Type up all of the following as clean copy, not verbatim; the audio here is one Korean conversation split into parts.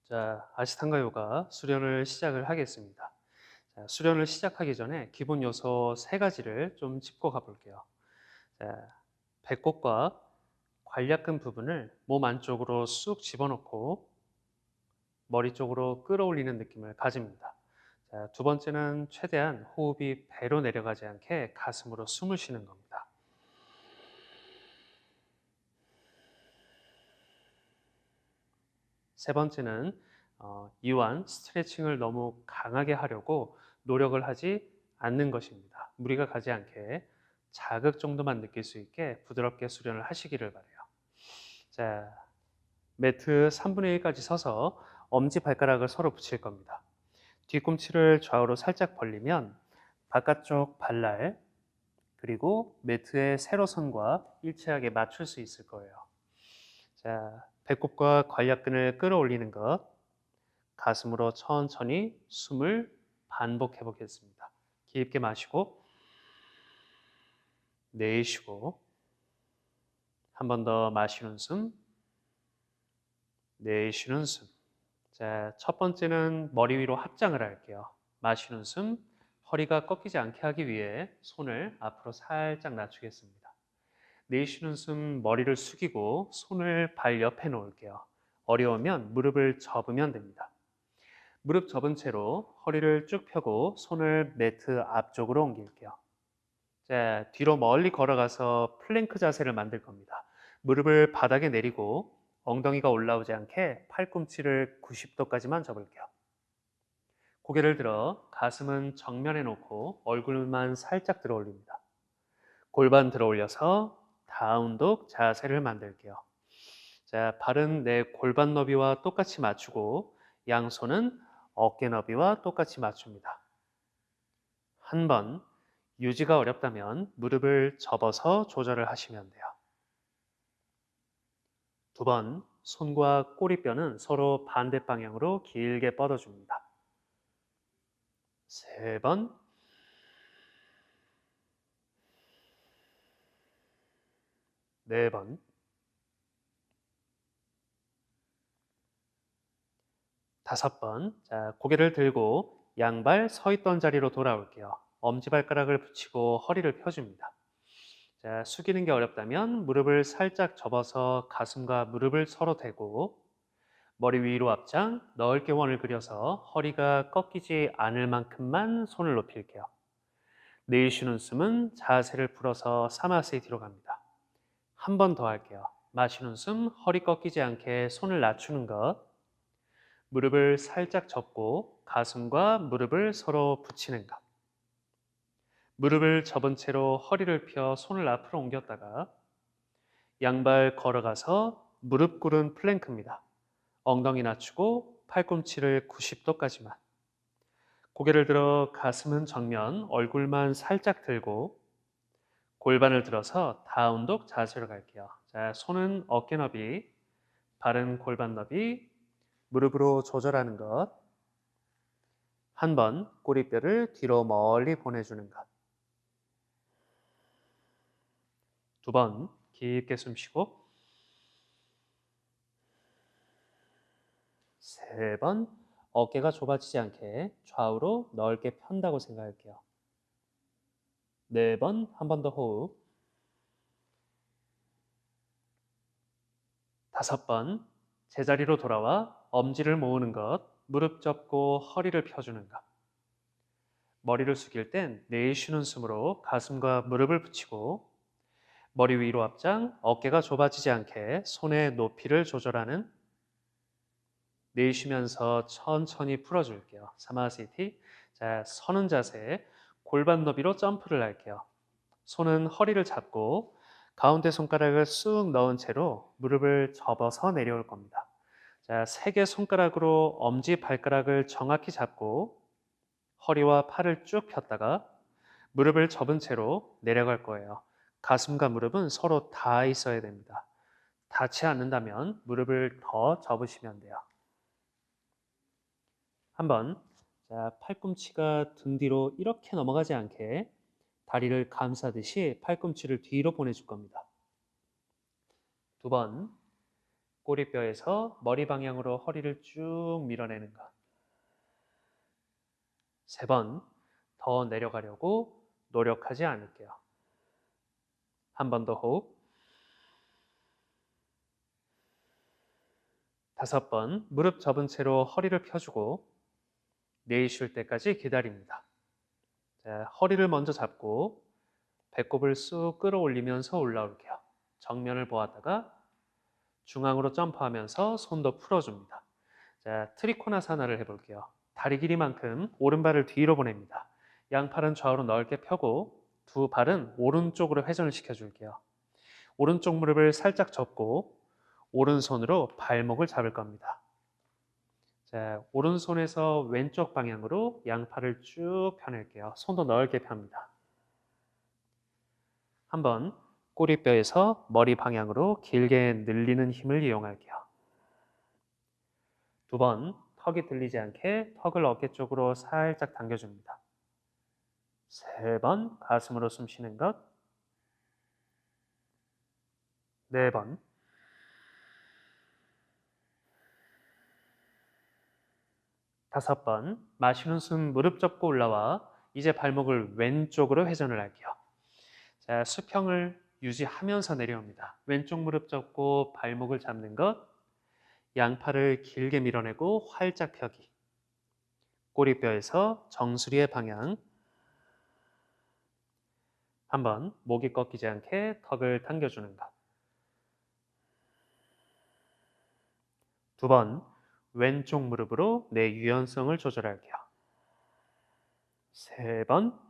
자, 아시탄가 요가 수련을 시작을 하겠습니다. 자, 수련을 시작하기 전에 기본 요소 세 가지를 좀 짚고 가볼게요. 자, 배꼽과 관략근 부분을 몸 안쪽으로 쑥 집어넣고 머리 쪽으로 끌어올리는 느낌을 가집니다. 자, 두 번째는 최대한 호흡이 배로 내려가지 않게 가슴으로 숨을 쉬는 겁니다. 세 번째는 이완 스트레칭을 너무 강하게 하려고 노력을 하지 않는 것입니다. 무리가 가지 않게 자극 정도만 느낄 수 있게 부드럽게 수련을 하시기를 바라요. 자, 매트 3분의 1까지 서서 엄지 발가락을 서로 붙일 겁니다. 뒤꿈치를 좌우로 살짝 벌리면 바깥쪽 발날 그리고 매트의 세로선과 일치하게 맞출 수 있을 거예요. 자, 배꼽과 관략근을 끌어올리는 것, 가슴으로 천천히 숨을 반복해 보겠습니다. 깊게 마시고 내쉬고 한 번 더 마시는 숨, 내쉬는 숨. 자, 첫 번째는 머리 위로 합장을 할게요. 마시는 숨, 허리가 꺾이지 않게 하기 위해 손을 앞으로 살짝 낮추겠습니다. 내쉬는 숨, 머리를 숙이고 손을 발 옆에 놓을게요. 어려우면 무릎을 접으면 됩니다. 무릎 접은 채로 허리를 쭉 펴고 손을 매트 앞쪽으로 옮길게요. 자, 뒤로 멀리 걸어가서 플랭크 자세를 만들 겁니다. 무릎을 바닥에 내리고 엉덩이가 올라오지 않게 팔꿈치를 90도까지만 접을게요. 고개를 들어 가슴은 정면에 놓고 얼굴만 살짝 들어 올립니다. 골반 들어 올려서 다운독 자세를 만들게요. 자, 발은 내 골반 너비와 똑같이 맞추고 양손은 어깨 너비와 똑같이 맞춥니다. 한 번 유지가 어렵다면 무릎을 접어서 조절을 하시면 돼요. 두 번 손과 꼬리뼈는 서로 반대 방향으로 길게 뻗어줍니다. 세 번, 네 번, 다섯 번. 자, 고개를 들고 양발 서 있던 자리로 돌아올게요. 엄지발가락을 붙이고 허리를 펴줍니다. 자, 숙이는 게 어렵다면 무릎을 살짝 접어서 가슴과 무릎을 서로 대고 머리 위로 앞장 넓게 원을 그려서 허리가 꺾이지 않을 만큼만 손을 높일게요. 내쉬는 숨은 자세를 풀어서 사마세 뒤로 갑니다. 한 번 더 할게요. 마시는 숨, 허리 꺾이지 않게 손을 낮추는 것. 무릎을 살짝 접고 가슴과 무릎을 서로 붙이는 것. 무릎을 접은 채로 허리를 펴 손을 앞으로 옮겼다가 양발 걸어가서 무릎 꿇은 플랭크입니다. 엉덩이 낮추고 팔꿈치를 90도까지만. 고개를 들어 가슴은 정면, 얼굴만 살짝 들고 골반을 들어서 다운독 자세로 갈게요. 자, 손은 어깨 너비, 발은 골반 너비, 무릎으로 조절하는 것. 한 번 꼬리뼈를 뒤로 멀리 보내주는 것. 두 번 깊게 숨 쉬고 세 번 어깨가 좁아지지 않게 좌우로 넓게 편다고 생각할게요. 네 번 한 번 더 호흡. 다섯 번 제자리로 돌아와 엄지를 모으는 것, 무릎 접고 허리를 펴주는 것. 머리를 숙일 땐 내쉬는 숨으로 가슴과 무릎을 붙이고 머리 위로 앞장, 어깨가 좁아지지 않게 손의 높이를 조절하는 내쉬면서 천천히 풀어줄게요. 사마시티. 자, 서는 자세, 골반 너비로 점프를 할게요. 손은 허리를 잡고 가운데 손가락을 쑥 넣은 채로 무릎을 접어서 내려올 겁니다. 자, 세 개 손가락으로 엄지 발가락을 정확히 잡고 허리와 팔을 쭉 폈다가 무릎을 접은 채로 내려갈 거예요. 가슴과 무릎은 서로 닿아 있어야 됩니다. 닿지 않는다면 무릎을 더 접으시면 돼요. 한번 자, 팔꿈치가 등 뒤로 이렇게 넘어가지 않게 다리를 감싸듯이 팔꿈치를 뒤로 보내줄 겁니다. 두 번 꼬리뼈에서 머리 방향으로 허리를 쭉 밀어내는 것. 3번, 더 내려가려고 노력하지 않을게요. 한 번 더 호흡. 5번, 무릎 접은 채로 허리를 펴주고 내쉴 때까지 기다립니다. 자, 허리를 먼저 잡고 배꼽을 쑥 끌어올리면서 올라올게요. 정면을 보았다가 중앙으로 점프하면서 손도 풀어줍니다. 자, 트리코나사나를 해볼게요. 다리 길이만큼 오른발을 뒤로 보냅니다. 양팔은 좌우로 넓게 펴고 두 발은 오른쪽으로 회전을 시켜줄게요. 오른쪽 무릎을 살짝 접고 오른손으로 발목을 잡을 겁니다. 자, 오른손에서 왼쪽 방향으로 양팔을 쭉 펴낼게요. 손도 넓게 펴니다. 한번 꼬리뼈에서 머리 방향으로 길게 늘리는 힘을 이용할게요. 2번, 턱이 들리지 않게 턱을 어깨 쪽으로 살짝 당겨줍니다. 3번, 가슴으로 숨 쉬는 것. 4번. 5번, 마시는 숨 무릎 접고 올라와 이제 발목을 왼쪽으로 회전을 할게요. 자, 수평을 유지하면서 내려옵니다. 왼쪽 무릎 접고 발목을 잡는 것. 양팔을 길게 밀어내고 활짝 펴기. 꼬리뼈에서 정수리의 방향. 한번 목이 꺾이지 않게 턱을 당겨주는 것. 2번, 왼쪽 무릎으로 내 유연성을 조절할게요. 3번,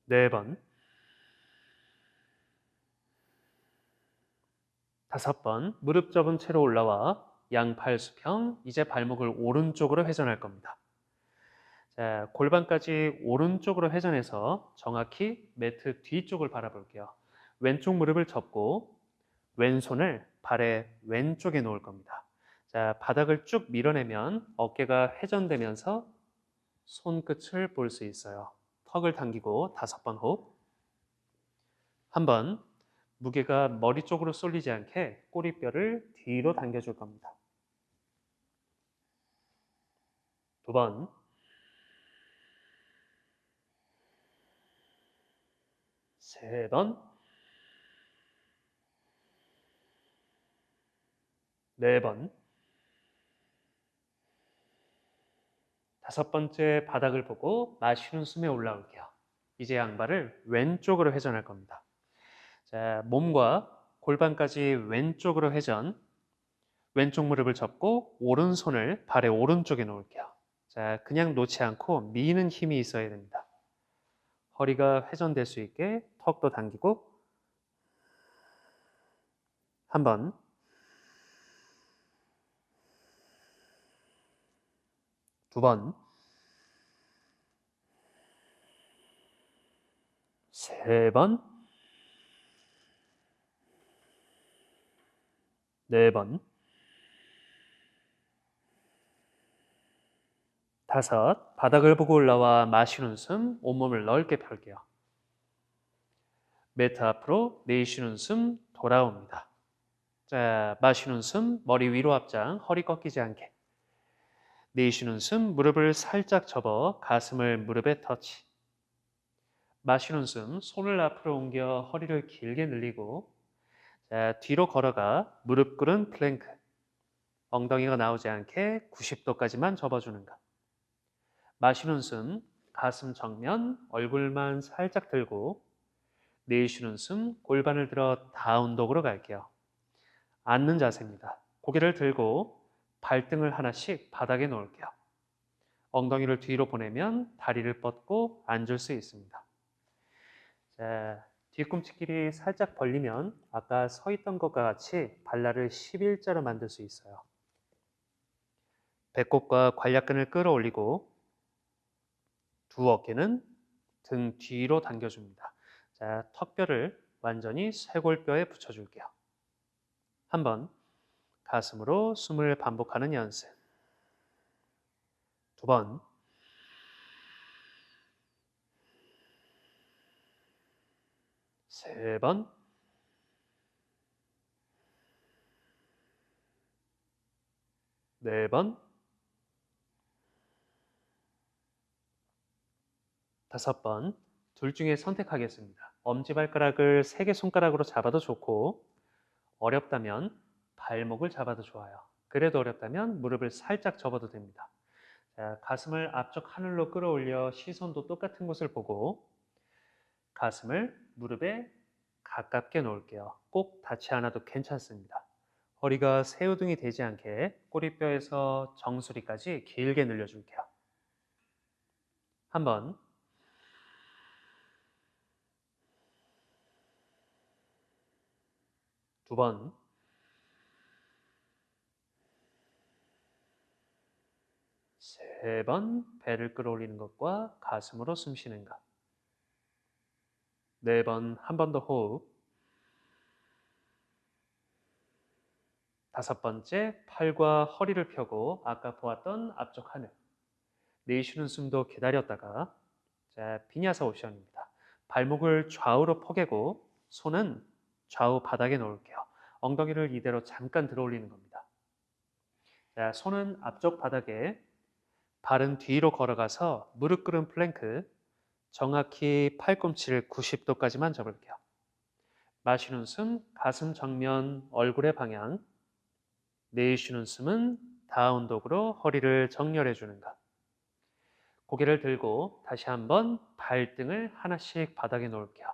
4번, 5번, 무릎 접은 채로 올라와 양팔 수평, 이제 발목을 오른쪽으로 회전할 겁니다. 자, 골반까지 오른쪽으로 회전해서 정확히 매트 뒤쪽을 바라볼게요. 왼쪽 무릎을 접고 왼손을 발의 왼쪽에 놓을 겁니다. 자, 바닥을 쭉 밀어내면 어깨가 회전되면서 손끝을 볼 수 있어요. 턱을 당기고 5번 호흡. 한번 무게가 머리 쪽으로 쏠리지 않게 꼬리뼈를 뒤로 당겨줄 겁니다. 2번. 3번. 4번. 5번째 바닥을 보고 마시는 숨에 올라올게요. 이제 양발을 왼쪽으로 회전할 겁니다. 자, 몸과 골반까지 왼쪽으로 회전. 왼쪽 무릎을 접고 오른손을 발의 오른쪽에 놓을게요. 자, 그냥 놓지 않고 미는 힘이 있어야 됩니다. 허리가 회전될 수 있게 턱도 당기고. 한번. 2번. 3번. 4번. 5, 바닥을 보고 올라와 마시는 숨, 온몸을 넓게 펼게요. 매트 앞으로 내쉬는 숨 돌아옵니다. 자, 마시는 숨, 머리 위로 앞장, 허리 꺾이지 않게. 내쉬는 숨, 무릎을 살짝 접어 가슴을 무릎에 터치. 마시는 숨, 손을 앞으로 옮겨 허리를 길게 늘리고. 자, 뒤로 걸어가 무릎 꿇은 플랭크. 엉덩이가 나오지 않게 90도까지만 접어주는 것. 마시는 숨, 가슴 정면, 얼굴만 살짝 들고. 내쉬는 숨, 골반을 들어 다운독으로 갈게요. 앉는 자세입니다. 고개를 들고 발등을 하나씩 바닥에 놓을게요. 엉덩이를 뒤로 보내면 다리를 뻗고 앉을 수 있습니다. 자, 뒤꿈치끼리 살짝 벌리면 아까 서 있던 것과 같이 발날을 11자로 만들 수 있어요. 배꼽과 관략근을 끌어올리고 두 어깨는 등 뒤로 당겨줍니다. 자, 턱뼈를 완전히 쇄골뼈에 붙여줄게요. 한번 가슴으로 숨을 반복하는 연습. 2번. 3번. 4번, 5번. 둘 중에 선택하겠습니다. 엄지발가락을 3개 손가락으로 잡아도 좋고, 어렵다면 발목을 잡아도 좋아요. 그래도 어렵다면 무릎을 살짝 접어도 됩니다. 자, 가슴을 앞쪽 하늘로 끌어올려 시선도 똑같은 곳을 보고 가슴을 무릎에 가깝게 놓을게요. 꼭 닿지 않아도 괜찮습니다. 허리가 새우등이 되지 않게 꼬리뼈에서 정수리까지 길게 늘려줄게요. 한 번, 두 번, 세 번 배를 끌어올리는 것과 가슴으로 숨 쉬는 것. 네 번, 한 번 더 호흡. 다섯 번째, 팔과 허리를 펴고 아까 보았던 앞쪽 하늘. 내쉬는 숨도 기다렸다가 자, 비냐사 옵션입니다. 발목을 좌우로 포개고 손은 좌우 바닥에 놓을게요. 엉덩이를 이대로 잠깐 들어 올리는 겁니다. 자, 손은 앞쪽 바닥에 발은 뒤로 걸어가서 무릎 꿇은 플랭크 정확히 팔꿈치를 90도까지만 접을게요. 마시는 숨 가슴 정면 얼굴의 방향 내쉬는 숨은 다운독으로 허리를 정렬해 주는 것. 고개를 들고 다시 한번 발등을 하나씩 바닥에 놓을게요.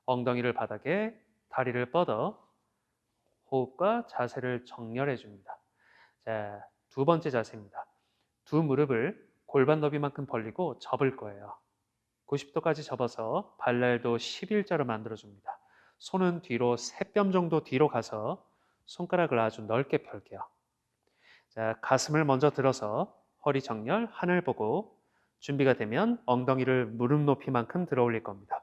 엉덩이를 바닥에 다리를 뻗어 호흡과 자세를 정렬해 줍니다. 자, 두 번째 자세입니다. 두 무릎을 골반 너비만큼 벌리고 접을 거예요. 90도까지 접어서 발날도 11자로 만들어 줍니다. 손은 뒤로 3뼘 정도 뒤로 가서 손가락을 아주 넓게 펼게요. 자, 가슴을 먼저 들어서 허리 정렬, 하늘 보고 준비가 되면 엉덩이를 무릎 높이만큼 들어 올릴 겁니다.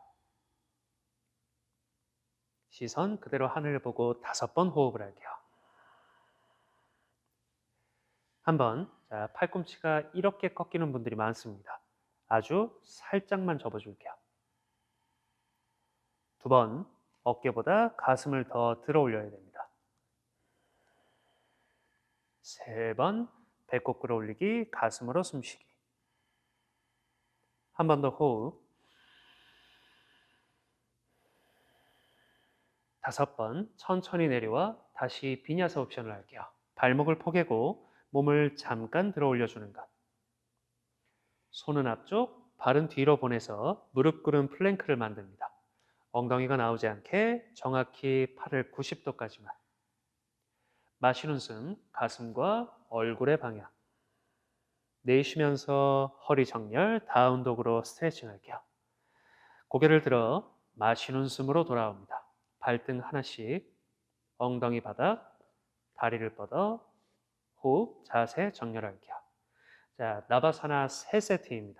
시선 그대로 하늘 보고 5번 호흡을 할게요. 한 번, 자, 팔꿈치가 이렇게 꺾이는 분들이 많습니다. 아주 살짝만 접어줄게요. 두 번, 어깨보다 가슴을 더 들어 올려야 됩니다. 세 번, 배꼽 끌어올리기, 가슴으로 숨쉬기. 한 번 더 호흡. 5번, 천천히 내려와 다시 비냐사 옵션을 할게요. 발목을 포개고 몸을 잠깐 들어 올려주는 것. 손은 앞쪽, 발은 뒤로 보내서 무릎 꿇은 플랭크를 만듭니다. 엉덩이가 나오지 않게 정확히 팔을 90도까지만. 마시는 숨, 가슴과 얼굴의 방향. 내쉬면서 허리 정렬, 다운독으로 스트레칭 할게요. 고개를 들어 마시는 숨으로 돌아옵니다. 발등 하나씩, 엉덩이 바닥, 다리를 뻗어 호흡, 자세 정렬할게요. 자, 나바사나 3세트입니다.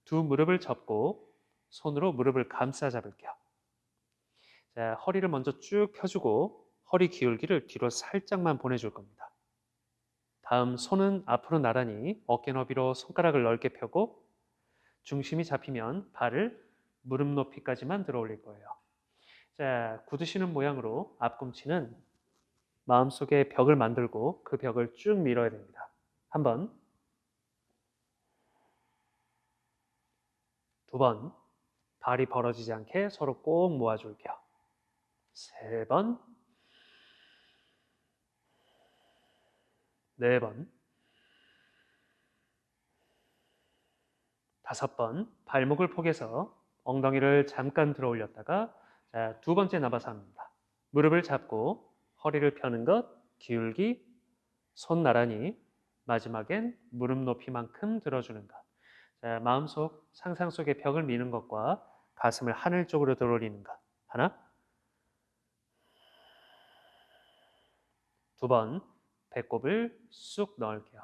두 무릎을 접고 손으로 무릎을 감싸 잡을게요. 자, 허리를 먼저 쭉 펴주고 허리 기울기를 뒤로 살짝만 보내줄 겁니다. 다음 손은 앞으로 나란히 어깨 너비로 손가락을 넓게 펴고 중심이 잡히면 발을 무릎 높이까지만 들어 올릴 거예요. 자, 굳으시는 모양으로 앞꿈치는 마음속에 벽을 만들고 그 벽을 쭉 밀어야 됩니다. 한 번, 두 번, 발이 벌어지지 않게 서로 꼭 모아줄게요. 세 번, 네 번, 5번, 발목을 포개서 엉덩이를 잠깐 들어 올렸다가 자, 두 번째 나바사입니다. 무릎을 잡고 허리를 펴는 것, 기울기, 손 나란히, 마지막엔 무릎 높이만큼 들어주는 것. 자, 마음속, 상상 속의 벽을 미는 것과 가슴을 하늘 쪽으로 들어 올리는 것. 하나, 두 번, 배꼽을 쑥 넣을게요.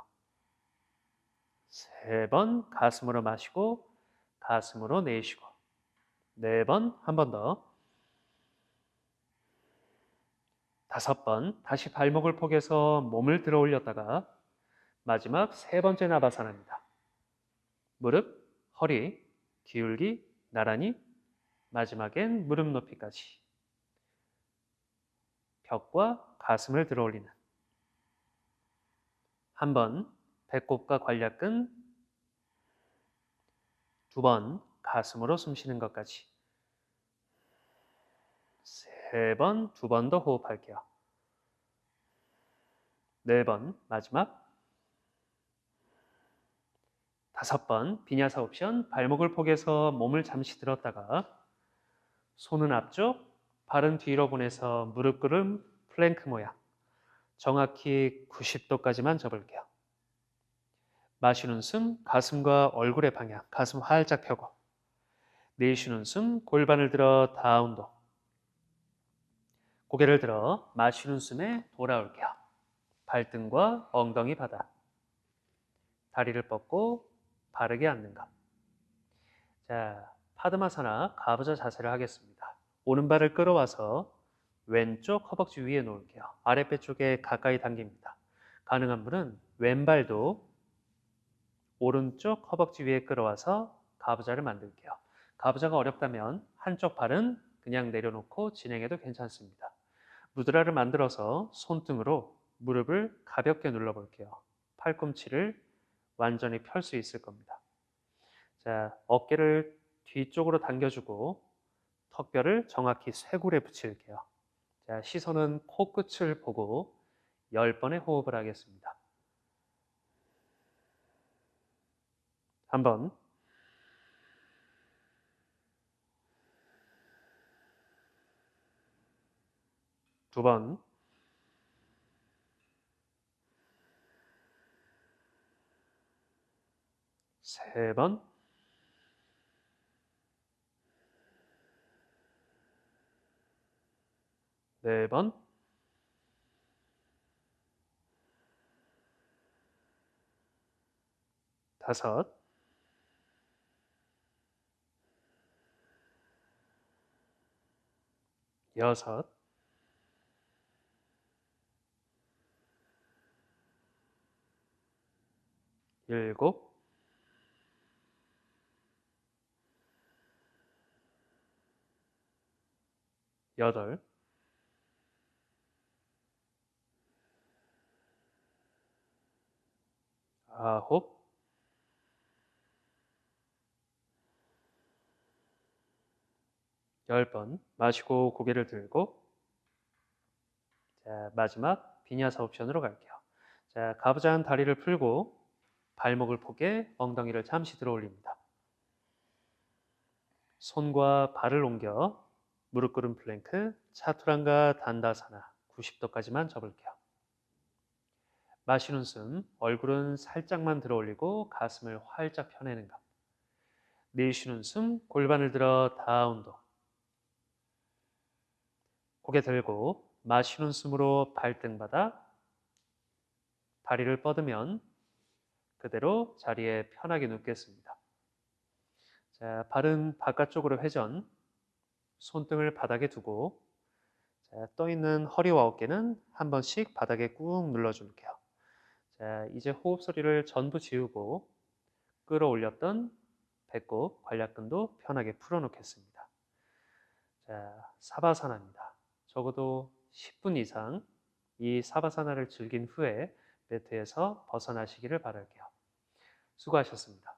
세 번, 가슴으로 마시고, 가슴으로 내쉬고. 네 번, 한 번 더. 5번, 다시 발목을 포개서 몸을 들어 올렸다가 마지막 세 번째 나바사나입니다. 무릎, 허리, 기울기, 나란히, 마지막엔 무릎 높이까지. 벽과 가슴을 들어 올리는. 한 번 배꼽과 관략근, 두 번 가슴으로 숨 쉬는 것까지. 세 번, 두 번 더 호흡할게요. 네 번, 마지막. 다섯 번, 비냐사 옵션. 발목을 포개서 몸을 잠시 들었다가 손은 앞쪽, 발은 뒤로 보내서 무릎 꿇음 플랭크 모양. 정확히 90도까지만 접을게요. 마시는 숨, 가슴과 얼굴의 방향, 가슴 활짝 펴고. 내쉬는 숨, 골반을 들어 다운도. 고개를 들어 마시는 숨에 돌아올게요. 발등과 엉덩이 바닥. 다리를 뻗고 바르게 앉는 것. 자, 파드마사나 가부좌 자세를 하겠습니다. 오른발을 끌어와서 왼쪽 허벅지 위에 놓을게요. 아랫배 쪽에 가까이 당깁니다. 가능한 분은 왼발도 오른쪽 허벅지 위에 끌어와서 가부좌를 만들게요. 가부좌가 어렵다면 한쪽 발은 그냥 내려놓고 진행해도 괜찮습니다. 무드라를 만들어서 손등으로 무릎을 가볍게 눌러볼게요. 팔꿈치를 완전히 펼 수 있을 겁니다. 자, 어깨를 뒤쪽으로 당겨주고 턱뼈를 정확히 쇄골에 붙일게요. 자, 시선은 코끝을 보고 10번의 호흡을 하겠습니다. 한 번, 두 번, 세 번, 네 번, 다섯, 여섯, 일곱, 여덟, 아홉, 열 번. 마시고 고개를 들고 자, 마지막 비냐사 옵션으로 갈게요. 자, 가부좌한 다리를 풀고 발목을 포개 엉덩이를 잠시 들어 올립니다. 손과 발을 옮겨 무릎 꿇은 플랭크, 차투란가 단다사나 90도까지만 접을게요. 마시는 숨, 얼굴은 살짝만 들어 올리고 가슴을 활짝 펴내는 것. 내쉬는 숨, 골반을 들어 다운도. 고개 들고 마시는 숨으로 발등 바닥, 다리를 뻗으면 그대로 자리에 편하게 눕겠습니다. 자, 발은 바깥쪽으로 회전, 손등을 바닥에 두고 자, 떠 있는 허리와 어깨는 한 번씩 바닥에 꾹 눌러줄게요. 자, 이제 호흡 소리를 전부 지우고 끌어올렸던 배꼽, 관략근도 편하게 풀어놓겠습니다. 자, 사바사나입니다. 적어도 10분 이상 이 사바사나를 즐긴 후에 매트에서 벗어나시기를 바랄게요. 수고하셨습니다.